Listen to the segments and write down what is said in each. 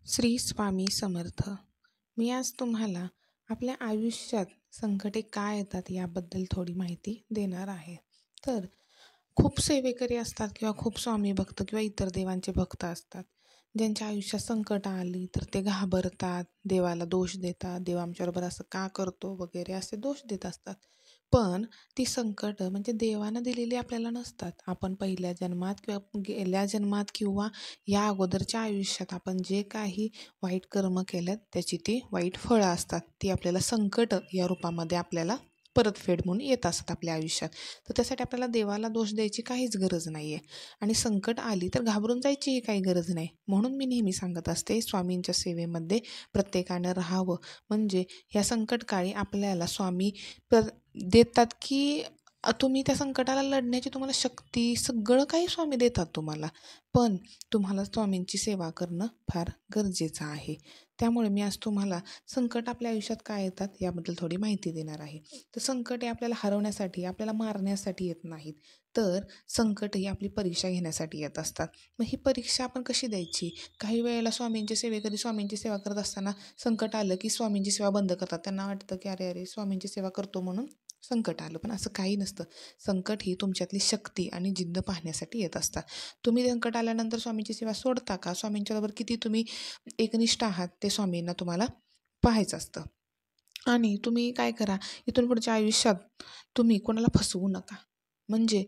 श्री स्वामी समर्थ. मी आज तुम्हाला आपल्या आयुष्यात संकटे काय येतात याबद्दल थोडी माहिती देणार आहे. तर खूप सेवेकरी असतात किंवा खूप स्वामी भक्त किंवा इतर देवांचे भक्त असतात, ज्यांच्या आयुष्यात संकट आली तर ते घाबरतात, देवाला दोष देतात, देव आमच्याबरोबर असं का करतो वगैरे असे दोष देत असतात. पण ती संकट म्हणजे देवानं दिलेली आपल्याला नसतात. आपण पहिल्या जन्मात किंवा गेल्या जन्मात किंवा या अगोदरच्या आयुष्यात आपण जे काही वाईट कर्म केलं त्याची ती वाईट फळं असतात. ती आपल्याला संकट या रूपामध्ये आपल्याला परतफेड म्हणून येत असतात आपल्या आयुष्यात. तर त्यासाठी आपल्याला देवाला दोष द्यायची काहीच गरज नाही आहे आणि संकट आली तर घाबरून जायचीही काही गरज नाही. म्हणून मी नेहमी सांगत असते, स्वामींच्या सेवेमध्ये प्रत्येकानं राहावं. म्हणजे या संकटकाळी आपल्याला स्वामी देतात की तुम्ही त्या संकटाला लढण्याची तुम्हाला शक्ती सगळं काही स्वामी देतात तुम्हाला. पण तुम्हाला स्वामींची सेवा करणं फार गरजेचं आहे. त्यामुळे मी आज तुम्हाला संकट आपल्या आयुष्यात काय येतात याबद्दल थोडी माहिती देणार आहे. तर संकट हे आपल्याला हरवण्यासाठी, आपल्याला मारण्यासाठी येत नाहीत, तर संकट ही आपली परीक्षा घेण्यासाठी येत असतात. मग ही परीक्षा आपण कशी द्यायची? काही वेळेला स्वामींची सेवेकरी स्वामींची सेवा करत असताना संकट आलं की स्वामींची सेवा बंद करतात. त्यांना वाटतं की अरे अरे स्वामींची सेवा करतो म्हणून संकट आलं. पण असं काही नसतं. संकट ही तुमच्यातली शक्ती आणि जिद्द पाहण्यासाठी येत असतात. तुम्ही संकट आल्यानंतर स्वामींची सेवा सोडता का? स्वामींच्याबरोबर किती तुम्ही एकनिष्ठ आहात ते स्वामींना तुम्हाला पाहायचं असतं. आणि तुम्ही काय करा, इथून पुढच्या आयुष्यात तुम्ही कोणाला फसवू नका. म्हणजे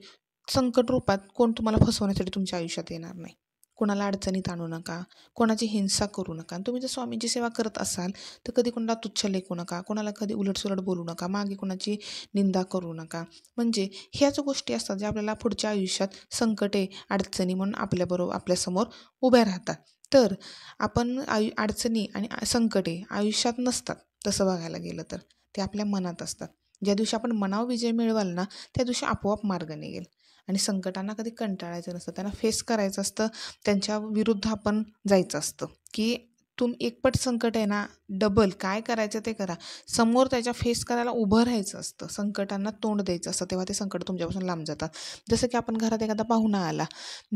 संकट रूपात कोण तुम्हाला फसवण्यासाठी तुमच्या आयुष्यात येणार नाही. कोणाला अडचणीत आणू नका, कोणाची हिंसा करू नका. तुम्ही जर स्वामींची सेवा करत असाल तर कधी कोणाला तुच्छ लेखू नका, कोणाला कधी उलटसुलट बोलू नका, मागे कोणाची निंदा करू नका. म्हणजे ह्याच गोष्टी असतात ज्या आपल्याला पुढच्या आयुष्यात संकटे, अडचणी म्हणून आपल्यासमोर उभ्या राहतात. तर आपण अडचणी आणि संकटे आयुष्यात नसतात. तसं बघायला गेलं तर ते आपल्या मनात असतात. ज्या दिवशी आपण मनावर विजय मिळवाल ना, त्या दिवशी आपोआप मार्ग निघेल. आणि संकटांना कधी कंटाळायचं नसतं, त्यांना फेस करायचं असतं, त्यांच्या विरुद्ध आपण जायचं असतं की एकपट संकट आहे ना, डबल काय करायचं ते करा. समोर त्याच्या फेस करायला उभं राहायचं असतं, संकटांना तोंड द्यायचं असतं. तेव्हा ते संकट तुमच्यापासून लांब जातात. जसं की आपण घरात एखादा पाहुणा आला,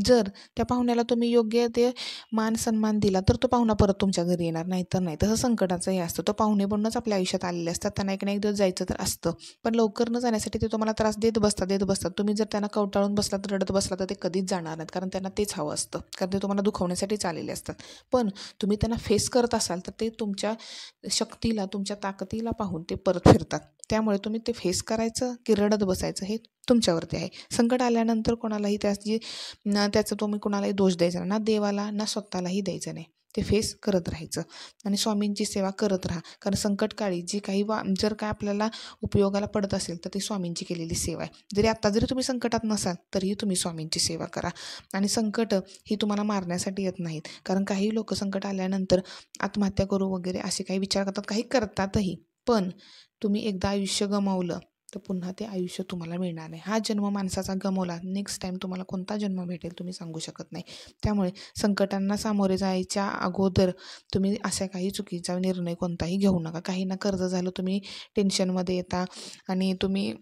जर त्या पाहुण्याला तुम्ही योग्य ते मान सन्मान दिला तर तो पाहुणा परत तुमच्या घरी येणार, नाही तर नाही. तसं संकटाचं हे असतं. तो पाहुणे बनूनच आपल्या आयुष्यात आलेले असतात. त्यांना एक ना एक दिवस जायचं तर असतं, पण लवकर न जाण्यासाठी ते तुम्हाला त्रास देत बसतात. तुम्ही जर त्यांना कवटाळून बसला तर रडत बसला तर ते कधीच जाणार नाहीत, कारण त्यांना तेच हवं असतं, कारण ते तुम्हाला दुखवण्यासाठीच आलेले असतात. पण तुम्ही त्यांना फेस करत असाल तर ते तुमच्या शक्तीला, तुमच्या ताकदीला पाहून ते परत फिरतात. त्यामुळे तुम्ही ते फेस करायचं की रडत बसायचं हे तुमच्यावरती आहे. संकट आल्यानंतर कोणालाही त्याचं तुम्ही कोणालाही दोष द्यायचा ना देवाला ना स्वतःलाही द्यायचं नाही. ते फेस करत राहायचं आणि स्वामींची सेवा करत राहा. कारण संकटकाळी जी काही जर काय आपल्याला उपयोगाला पडत असेल तर ती स्वामींची केलेली सेवा आहे. जरी तुम्ही संकटात नसाल तरीही तुम्ही स्वामींची सेवा करा. आणि संकट ही तुम्हाला मारण्यासाठी येत नाहीत. कारण काही लोक संकट आल्यानंतर आत्महत्या करू वगैरे असे काही विचार करतात, काही करतातही. पण तुम्ही एकदा आयुष्य गमावलं तर पुन्हा ते आयुष्य तुम्हाला मिळणार नाही. हा जन्म माणसाचा गमावला, नेक्स्ट टाईम तुम्हाला कोणता जन्म भेटेल तुम्ही सांगू शकत नाही. त्यामुळे संकटांना सामोरे जायच्या अगोदर तुम्ही अशा काही चुकीचा निर्णय कोणताही घेऊ नका. काही ना कर्ज झालं, तुम्ही टेन्शनमध्ये येता आणि तुम्ही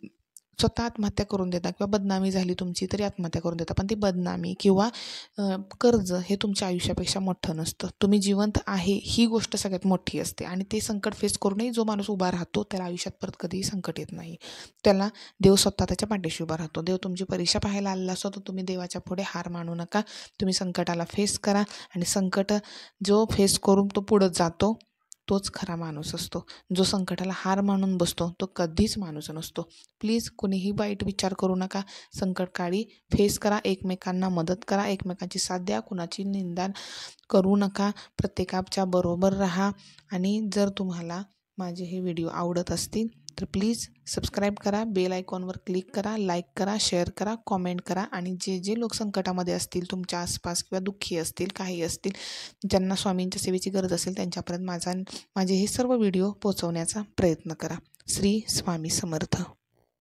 स्वतः आत्महत्या करून देता किंवा बदनामी झाली तुमची तरी आत्महत्या करून देता. पण ती बदनामी किंवा कर्ज हे तुमच्या आयुष्यापेक्षा मोठं नसतं. तुम्ही जिवंत आहे ही गोष्ट सगळ्यात मोठी असते. आणि ते संकट फेस करूनही जो माणूस उभा राहतो त्याला आयुष्यात परत कधीही संकट येत नाही. त्याला देव स्वतः त्याच्या पाठीशी उभा राहतो. देव तुमची परीक्षा पाहायला आलेला असतो, तर तुम्ही देवाच्या पुढे हार मानू नका. तुम्ही संकटाला फेस करा आणि संकट जो फेस करून तो पुढं जातो तोच खरा माणूस असतो. जो संकटाला हार मानून बसतो तो कधीच माणूस नसतो. प्लीज कुणीही वाईट विचार करू नका. संकटकाळी फेस करा, एकमेकांना मदत करा, एकमेकांची साथ द्या, कुणाची निंदा करू नका, प्रत्येकाच्या बरोबर राहा. आणि जर तुम्हाला माझे हे व्हिडिओ आवडत असतील तर प्लीज सबस्क्राईब करा, बेल आयकॉनवर क्लिक करा, लाईक करा, शेअर करा, कॉमेंट करा. आणि जे लोक संकटामध्ये असतील तुमच्या आसपास किंवा दुःखी असतील, काही असतील, ज्यांना स्वामींच्या सेवेची गरज असेल त्यांच्यापर्यंत माझे हे सर्व व्हिडिओ पोहोचवण्याचा प्रयत्न करा. श्री स्वामी समर्थ.